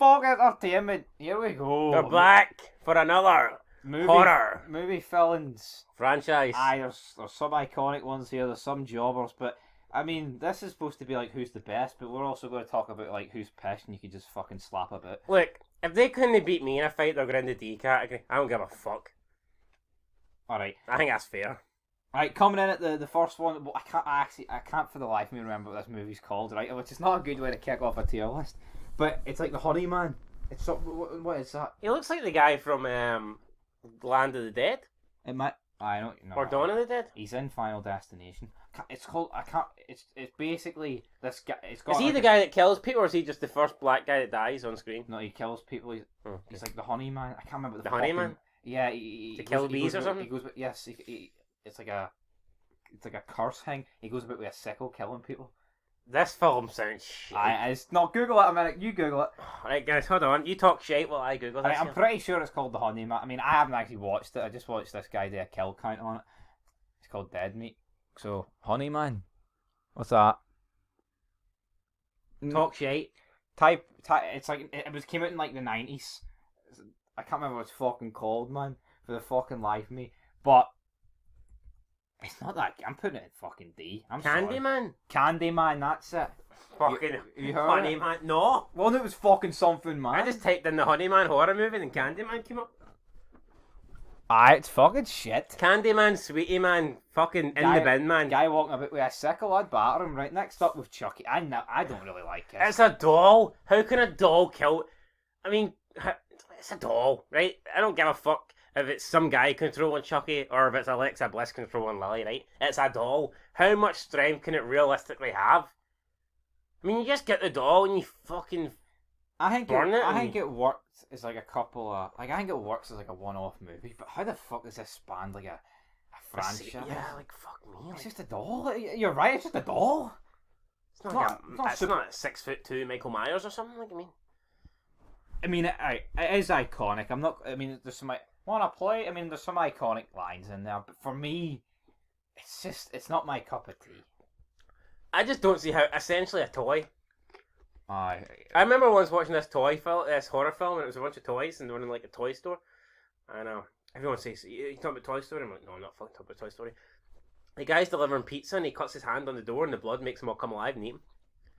fuck entertainment. Here we go. They're back for another horror movie villains franchise. Aye, there's some iconic ones here. There's some jobbers, but I mean, this is supposed to be like who's the best, but we're also going to talk about like who's pissed and you could just fucking slap a bit. Look, if they couldn't beat me in a fight, they're going in the D category. I don't give a fuck. All right, I think that's fair. Right, coming in at the first one. Well, I can't for the life of me remember what this movie's called. Right, which is not a good way to kick off a tier list, but it's like the Honeyman. It's what is that? He looks like the guy from Land of the Dead. It might. I don't know. Or Dawn of the Dead. He's in Final Destination. It's called. I can't. It's basically this guy. It's got. Is he the guy that kills people, or is he just the first black guy that dies on screen? No, he kills people. He's like the Honeyman. I can't remember the Honeyman. Yeah, he to kill bees or something. He goes, yes. It's like a curse thing. He goes about with a sickle killing people. This film sounds shit. It's not. Google it a minute. You Google it. Alright, guys, hold on. You talk shit while I Google this. I'm pretty sure it's called the Honeyman. I mean, I haven't actually watched it. I just watched this guy do a kill count on it. It's called Dead Meat. So Honeyman. What's that? Talk shit. Type. It's like it came out in like the 90s. I can't remember what it's fucking called, man. For the fucking life of me, but. It's not that. I'm putting it in fucking D. Candyman? Candyman, that's it. Fucking you heard Honeyman? it? No. Well, it was fucking something, man. I just typed in the Honeyman horror movie and Candyman came up. Aye, it's fucking shit. Candyman, Sweetie Man, fucking in the bin man. Guy walking about with a sickle, I'd batter him. Right, next up with Chucky. I don't really like it. It's a doll. How can a doll kill? I mean, it's a doll, right? I don't give a fuck if it's some guy controlling Chucky or if it's Alexa Bliss controlling Lily, right? It's a doll. How much strength can it realistically have? I mean, you just get the doll and you fucking burn it. I think it works as like a couple of... Like, I think it works as like a one-off movie, but how the fuck does this span like a franchise? Yeah, like, fuck me. It's just a doll. You're right, it's just a doll. It's not a 6'2" Michael Myers or something, like, I mean, it is iconic. There's some... there's some iconic lines in there, but for me, it's not my cup of tea. I just don't see how, essentially a toy. I remember once watching this horror film, and it was a bunch of toys, and they were in like a toy store. I know. Everyone says, you talking about Toy Story? I'm like, no, I'm not fucking talking about Toy Story. The guy's delivering pizza, and he cuts his hand on the door, and the blood makes them all come alive and eat him.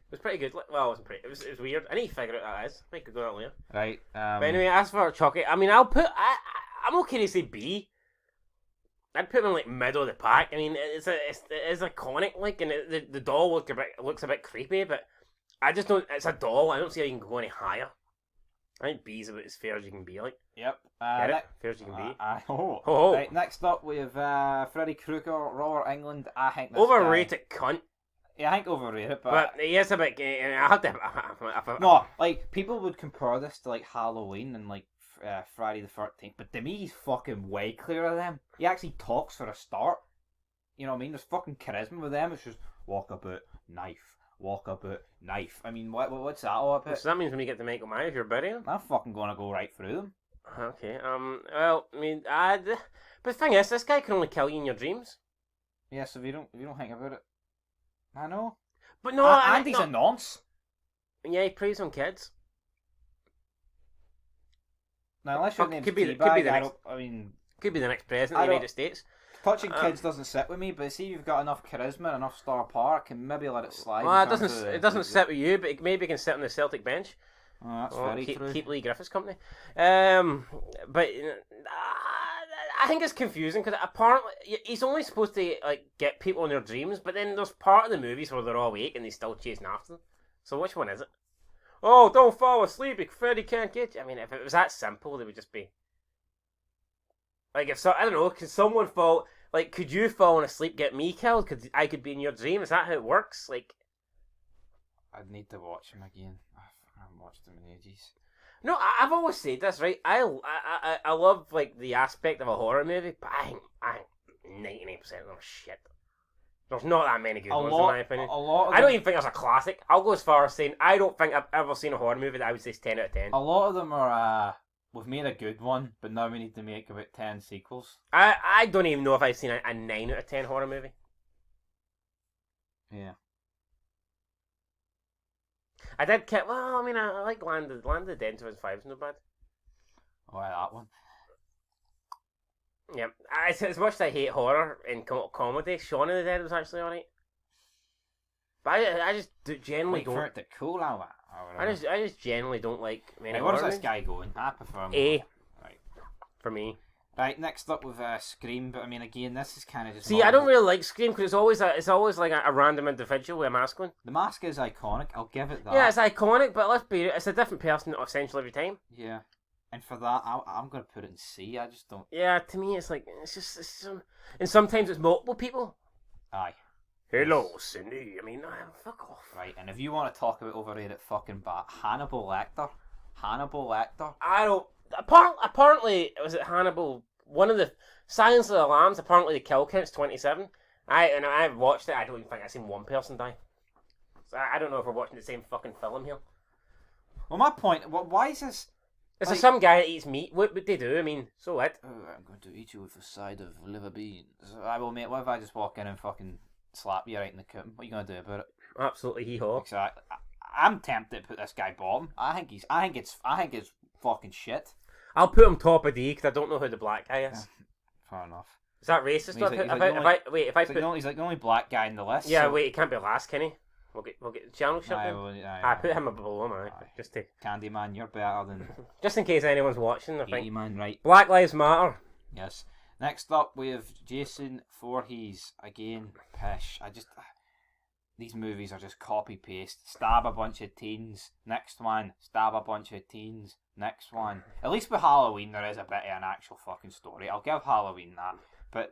It was pretty good. Well, it wasn't pretty. It was weird. I need to figure out what that is. I could go that later. Right. But anyway, as for Chucky, I mean, I'm okay to say B. I'd put him in like middle of the pack. I mean, it is iconic, like, and the doll looks a bit creepy, but I just don't. It's a doll. I don't see how you can go any higher. I think B is about as fair as you can be, like. Yep. Get it? Fair as you can be. Right, next up we have Freddy Krueger, Robert Englund. I think this overrated cunt. Yeah, I think overrated, but he is a bit. I have to. No, like people would compare this to like Halloween and like Friday the 13th, but to me he's fucking way clearer than them. He actually talks for a start. You know what I mean? There's fucking charisma with them. It's just walk about, knife. Walk about, knife. I mean, what's that all about? So that means when you get to Michael Myers, you're burying him? I'm fucking gonna go right through them. Okay. Well, I mean, but the thing is, this guy can only kill you in your dreams. Yeah. So if you don't think about it, I know. But no, Andy's a nonce. Yeah, he preys on kids. Now, unless your name's could be the next president of the United States. Touching kids doesn't sit with me, but see, you've got enough charisma and enough star power, I can maybe let it slide. Well, it doesn't sit with you, but maybe it can sit on the Celtic bench. Oh, that's very true. Keep Lee Griffiths company. But I think it's confusing because apparently he's only supposed to like get people in their dreams, but then there's part of the movies where they're all awake and they're still chasing after them. So which one is it? Oh, don't fall asleep, Freddy can't get you. I mean, if it was that simple, they would just be like, I don't know, could someone fall? Like, could you fall asleep, get me killed? I could be in your dream? Is that how it works? Like, I'd need to watch him again. I haven't watched him in ages. No, I've always said this, right? I love like the aspect of a horror movie, but I think 99% of them are shit. There's not that many good ones in my opinion. I don't even think there's a classic. I'll go as far as saying I don't think I've ever seen a horror movie that I would say is 10 out of 10. A lot of them are, we've made a good one, but now we need to make about 10 sequels. I don't even know if I've seen a 9 out of 10 horror movie. Yeah. I did get. Well, I mean, I like Land of the Dead in 2005. It's not bad. Oh, that one. Yeah, as much as I hate horror and comedy, Shaun of the Dead was actually alright. But I just generally Wait don't. for it to cool out. I just generally don't like many Right, horror where's this movies. guy going? I prefer him. A. Right. For me. Right, next up with Scream, but I mean, again, this is kind of just. See, I don't really like Scream because it's always like a random individual with a mask on. The mask is iconic. I'll give it that. Yeah, it's iconic, but let's be it's a different person essentially every time. Yeah, and for that, I'm gonna put it in C. I just don't. Yeah, to me, it's like and sometimes it's multiple people. Aye. Hello, Cindy. I mean, fuck off. Right, and if you want to talk about overrated fucking Hannibal Lecter. I don't. Apparently, was it Hannibal? One of the Silence of the Lambs. Apparently, the kill count's 27. I've watched it. I don't even think I've seen one person die. So I don't know if we're watching the same fucking film here. Well, my point. Why is this? It's Like- some guy that eats meat. What would they do? I mean, so what? Oh, I'm going to eat you with a side of liver beans. I will, mate. What if I just walk in and fucking slap you right in the cup? What are you gonna do about it? Absolutely hee-haw. Exactly. I'm tempted to put this guy bottom. I think it's fucking shit. I'll put him top of D because I don't know who the black guy is. Fair enough. Is that racist? He's like- he's like the If I He's put like the only black guy in the list. yeah, so- wait, it can't be last, can he? We'll get the channel shut Aye, then. well, aye, I aye. put him below him, Aye. just to Candyman, you're better than just in case anyone's watching. I think man, right? Black Lives Matter. Yes. Next up, we have Jason Voorhees again. Pish. These movies are just copy paste. Stab a bunch of teens. Next one. Stab a bunch of teens. Next one. At least with Halloween, there is a bit of an actual fucking story. I'll give Halloween that.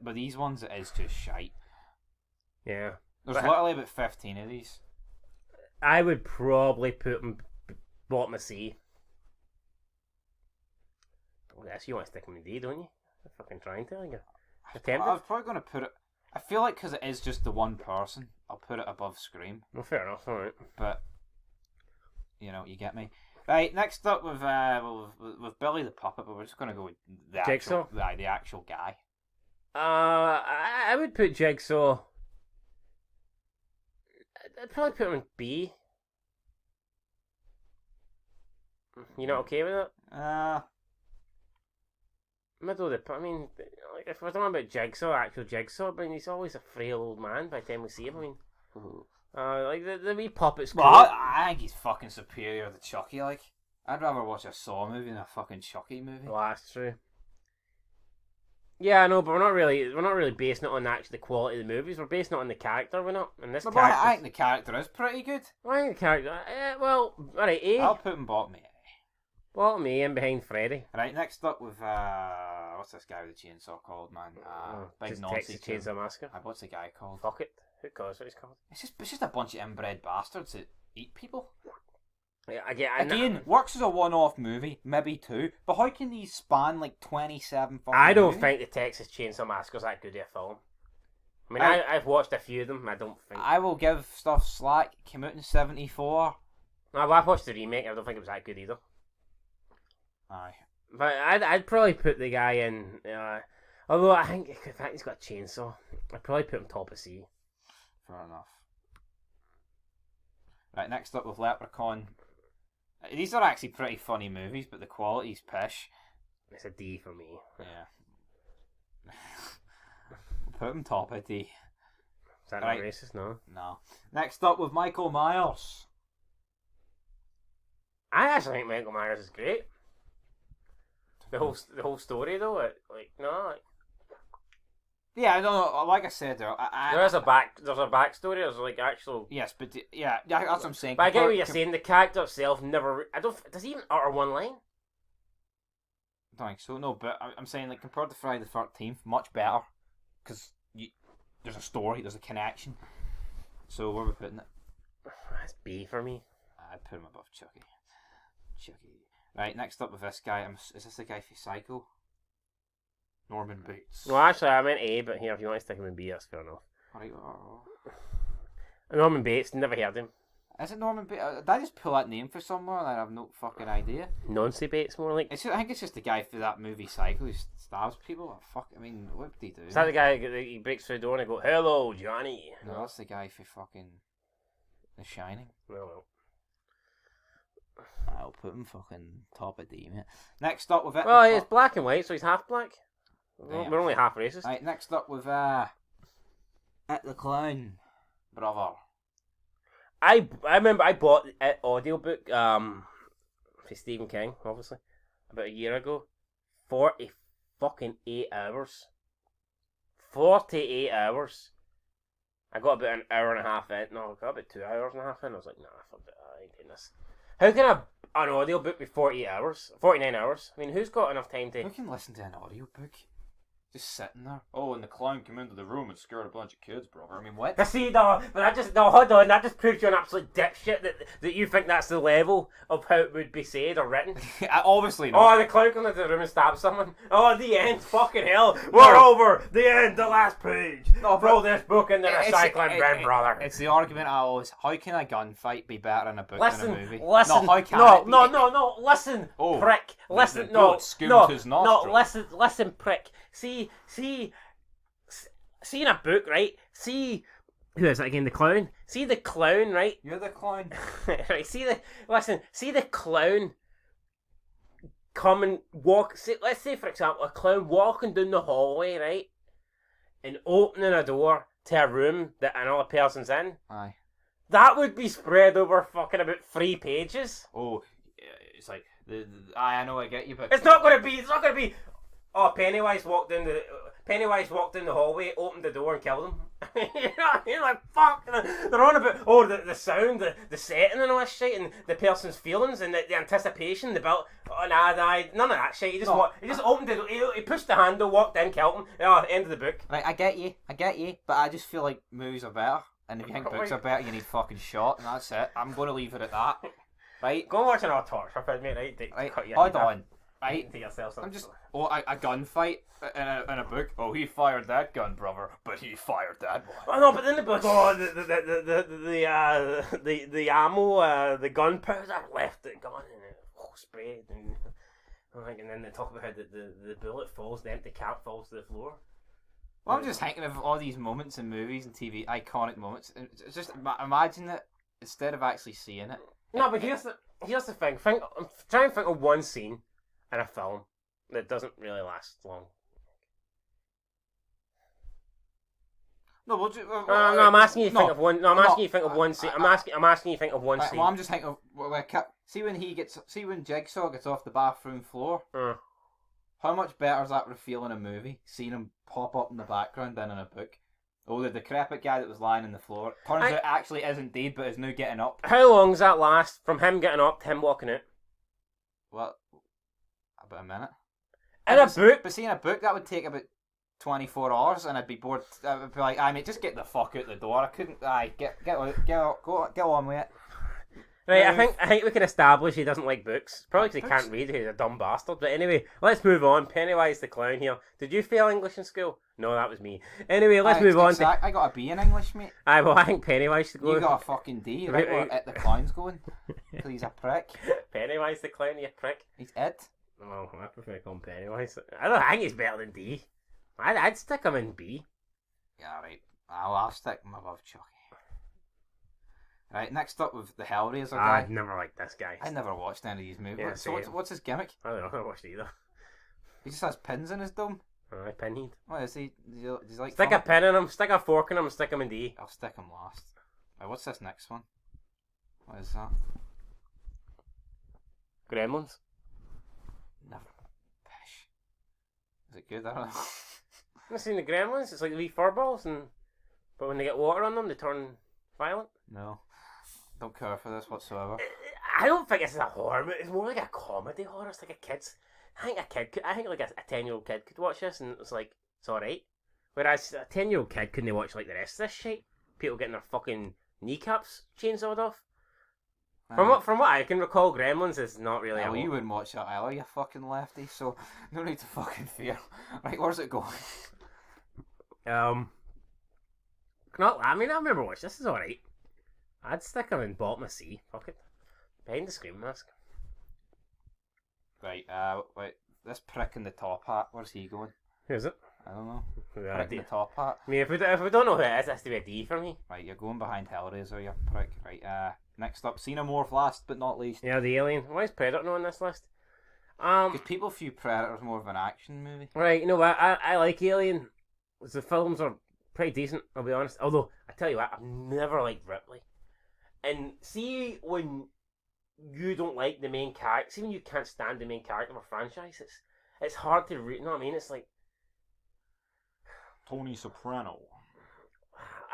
But these ones, it is just shite. Yeah, There's But- literally about 15 of these. I would probably put him bottom of C. Oh, yes, you want to stick him in D, don't you? I'm fucking trying to. You're tempted. I was probably going to put it. I feel like because it is just the one person, I'll put it above Scream. Well, fair enough. All right. But you get me. Right, next up with Billy the Puppet, but we're just going to go with the Jigsaw? the actual guy. I would put Jigsaw. I'd probably put him in B. You not okay with it? Middle of the. I mean, like, if we're talking about Jigsaw, actual Jigsaw, I mean, he's always a frail old man by the time we see him. I mean, like the wee puppet's cool. Well, I think he's fucking superior to Chucky. Like, I'd rather watch a Saw movie than a fucking Chucky movie. Well, that's true. Yeah, I know, but we're not really basing it on actually the quality of the movies. We're basing it on the character. We're not. And this But character. I think the character is pretty good. I think the character. Well, all right, A. I'll put him bottom A. Bottom A and behind Freddy. Right, next up with what's this guy with the chainsaw called, man? Big Just Nazi. Texas Chainsaw Massacre. What's the guy called? Fuck it. Who cares what he's called? It's just a bunch of inbred bastards that eat people. Yeah, Again, works as a one-off movie, maybe two, but how can these span like 27 fucking I don't movies? think the Texas Chainsaw Massacre's that good of a film. I mean, I- I've watched a few of them. I don't think. I will give stuff slack. It came out in 74. No, I've watched the remake. I don't think it was that good either. Aye. But I'd probably put the guy in. Although I think he's got a chainsaw, I'd probably put him top of C. Fair enough. Right, next up with Leprechaun. These are actually pretty funny movies, but the quality's pish. It's a D for me. Yeah. Put him top of D. Is that Right. not racist? No. No. Next up with Michael Myers. I actually think Michael Myers is great. The whole story though, Yeah, I don't know. Like I said, though, there's a backstory. There's like actual. Yes, but yeah, that's what I'm saying. But I get what you're saying. The character itself never. Does he even utter one line? I don't think so. No, but I'm saying like compared to Friday the 13th, much better because there's a story, there's a connection. So where are we putting it? That's B for me. I'd put him above Chucky. Right, next up with this guy. Is this the guy for Psycho? Norman Bates. Well, actually, I meant A, but here, if you want to stick him in B, that's fair enough. Right, Norman Bates, never heard him. is it Norman Bates? Did I just pull that name for somewhere and I have no fucking idea? Nancy Bates, more like. I think it's just the guy for that movie Psycho who stabs people. I mean, what did he do? Is that the guy that he breaks through the door and go, "Hello, Johnny"? No, that's the guy for fucking The Shining. Well. I'll put him fucking top of D, mate. Next up with it. Well, he's black and white, so he's half black. Damn. We're only half racist. Right, next up with It the Clown, brother. I remember I bought the audiobook for Stephen King, obviously, about a year ago. 48 hours. 48 hours. I got about an hour and a half in. No, I got about 2 hours and a half in. I was like, nah, I ain't doing this. How can an audiobook be 48 hours? 49 hours? I mean, who's got enough time to... Who can listen to an audiobook? Just sitting there. Oh, and the clown came into the room and scared a bunch of kids, brother. I mean, what? See, no, but hold on, that just proves you're an absolute dipshit that you think that's the level of how it would be said or written. Obviously not. Oh, the clown comes into the room and stabs someone. Oh, the end, fucking hell. We're over. The end, the last page. No, throw this book in the recycling bin, brother. It's the argument I always... How can a gunfight be better in a book than a movie? Listen, no, how can no, listen, prick. Listen, listen, prick. See in a book, right? See, who is that again? The clown. See the clown, right? You're the clown. Right. See the clown come and walk. Let's say, for example, a clown walking down the hallway, right, and opening a door to a room that another person's in. Aye. That would be spread over fucking about 3 pages. Oh, it's like I know I get you, but it's not gonna be. Oh, Pennywise walked in the hallway, opened the door, and killed him. You're like, fuck. They're on about the sound, the setting, and all that shit, and the person's feelings, and the anticipation, the build. Oh, nah, none of that shit. He just opened it. He pushed the handle, walked in, killed him. Oh, end of the book. Right, I get you, but I just feel like movies are better, and if you think books are better, you need fucking shot, and that's it. I'm going to leave it at that. Right? Go and watch another torture film, mate. Right? Hold on. Right? To yourself. I'm just... Oh, a gunfight in a book. Oh, he fired that gun, brother, but he fired that one. Oh no, but in the book, the ammo, the gunpowder left it gone and it sprayed, and then they talk about how the bullet falls, the empty cap falls to the floor. Well, I'm just thinking of all these moments in movies and TV, iconic moments. It's just imagine it instead of actually seeing it. No, but here's the thing. Try and think of one scene in a film that doesn't really last long. No, I'm asking you to think of one. No, I'm asking you to think of one scene. I'm asking you to think of one scene. Well, I'm just thinking of see when Jigsaw gets off the bathroom floor. How much better does that feel in a movie? Seeing him pop up in the background than in a book. Oh, the decrepit guy that was lying on the floor. Turns out actually isn't dead, but is now getting up. How long does that last from him getting up to him walking out? Well, about a minute. In a book? But see, in a book, that would take about 24 hours, and I'd be bored. I'd be like, mate, just get the fuck out the door. I couldn't. Get on with it. Right, I think we can establish he doesn't like books. Probably because he can't read. He's a dumb bastard. But anyway, let's move on. Pennywise the clown here. Did you fail English in school? No, that was me. Anyway, let's move on. I got a B in English, mate. Well, I think Pennywise should go. You got a fucking D. Right where at the clown's going. Because he's a prick. Pennywise the clown, you prick. He's it. Well, I prefer to call him Pennywise. I don't think he's better than D. I'd stick him in B. Yeah, right. I'll stick him above Chucky. Right, next up with the Hellraiser guy. I've never liked this guy. I never watched any of these movies. Yeah, so what's his gimmick? I don't know, I haven't watched either. He just has pins in his dome? Alright, pinhead. What is he? Does he like stick a pin in him, stick a fork in him, and stick him in D. I'll stick him last. Right, what's this next one? What is that? Gremlins? Never. Pish. Is it good? I don't know. I've seen the Gremlins. It's like wee furballs, but when they get water on them, they turn violent. No. Don't care for this whatsoever. I don't think it's a horror movie. It's more like a comedy horror. It's like a kid's. I think like a 10-year-old kid could watch this and it's like, it's alright. Whereas a 10-year-old kid couldn't watch like the rest of this shit. People getting their fucking kneecaps chainsawed off. From what I can recall, Gremlins is not really. Well, you wouldn't watch that either, you fucking lefty. So no need to fucking fear. Right, where's it going? I remember watching this. Is alright. I'd stick him in bottom of C. Fuck it. Behind the scream mask. Right, wait. This prick in the top hat, where's he going? Who is it? I don't know. Yeah, Prick in the top hat. I mean, if we don't know who it is, it has to be a D for me. Right, you're going behind Hellraiser, you prick. Right, next up, Xenomorph, last but not least. Yeah, the Alien. Why is Predator not on this list? Because people view Predator's more of an action movie. Right, you know what? I like Alien. The films are pretty decent, I'll be honest. Although, I tell you what, I've never liked Ripley. And see when you don't like the main character, see when you can't stand the main character of a franchise, it's hard to root, you know what I mean? It's like... Tony Soprano.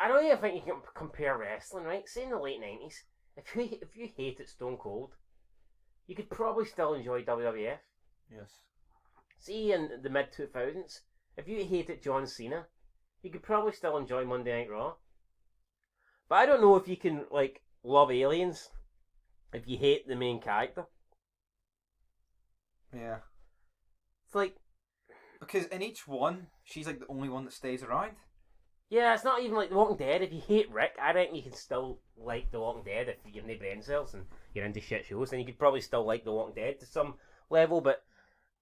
I don't even think you can compare wrestling, right? Say in the late 90s, if you hated Stone Cold, you could probably still enjoy WWF. Yes. See in the mid 2000s, if you hated John Cena, you could probably still enjoy Monday Night Raw. But I don't know if you can like love Aliens if you hate the main character. Yeah. It's like, because in each one, she's like the only one that stays around. yeah, it's not even like The Walking Dead. If you hate Rick, I reckon you can still like The Walking Dead if you're no brain cells and you're into shit shows. Then you could probably still like The Walking Dead to some level. But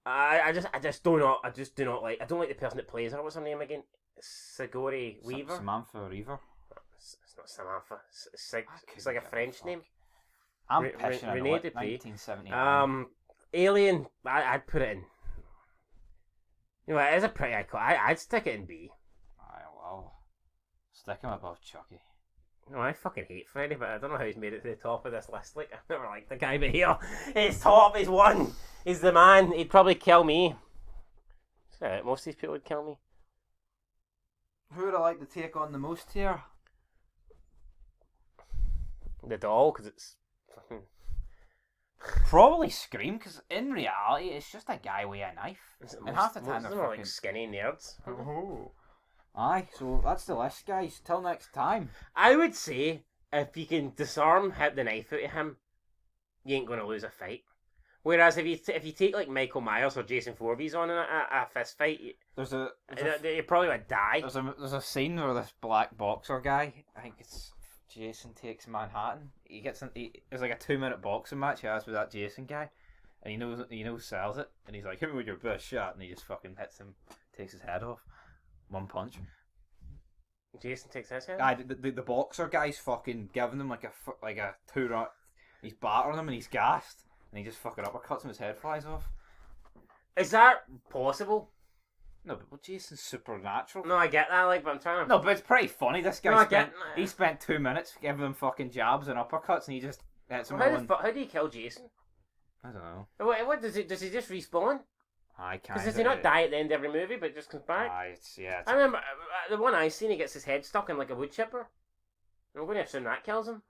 I just do not like. I don't like the person that plays her. What's her name again? Sigourney Weaver. Samantha Weaver. It's not Samantha. It's like a French name. I'm pitching Renee it. Dupree. 1979. Alien. I'd put it in. You know, it is a pretty icon. I'd stick it in B. Aye, well, stick him above Chucky. No, I fucking hate Freddy, but I don't know how he's made it to the top of this list. Like, I've never liked the guy, but here, his top is one. He's the man. He'd probably kill me. Most of these people would kill me. Who would I like to take on the most here? The doll, because it's fucking... Probably Scream, because in reality, it's just a guy with a knife. And half the time they're they're like fucking... skinny nerds. Oh. Aye, so that's the list, guys. Till next time. I would say, if you can disarm the knife out of him, you ain't going to lose a fight. Whereas if you take like Michael Myers or Jason Voorhees on a fist fight, you probably would die. There's a scene where this black boxer guy, I think it's Jason takes Manhattan. He gets there's like a 2-minute boxing match he has with that Jason guy, and he knows sells it, and he's like, hit me with your best shot, and he just fucking hits him, takes his head off, one punch. Jason takes his head. Aye, the boxer guy's fucking giving him like a 2-round. He's battering him and he's gassed. And he just fucking uppercuts him, his head flies off. Is that possible? No, but Jason's supernatural. No, I get that, like, but I'm trying to... No, but it's pretty funny. This guy No, he spent 2 minutes giving him fucking jabs and uppercuts, and he just hits him. How do you kill Jason? I don't know. What does he just respawn? I can't. Because does he not die at the end of every movie, but just comes back? I remember the one I seen, he gets his head stuck in like a wood chipper. I'm going to assume that kills him.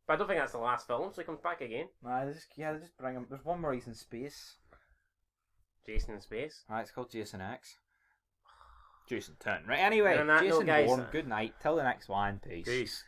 But I don't think that's the last film, so he comes back again. Nah, they just bring him. There's one where he's in space. Jason in space? It's called Jason X. Jason 10. Right, anyway, And on that Jason note, guys, Bourne, good night. Till the next one. Peace. Peace.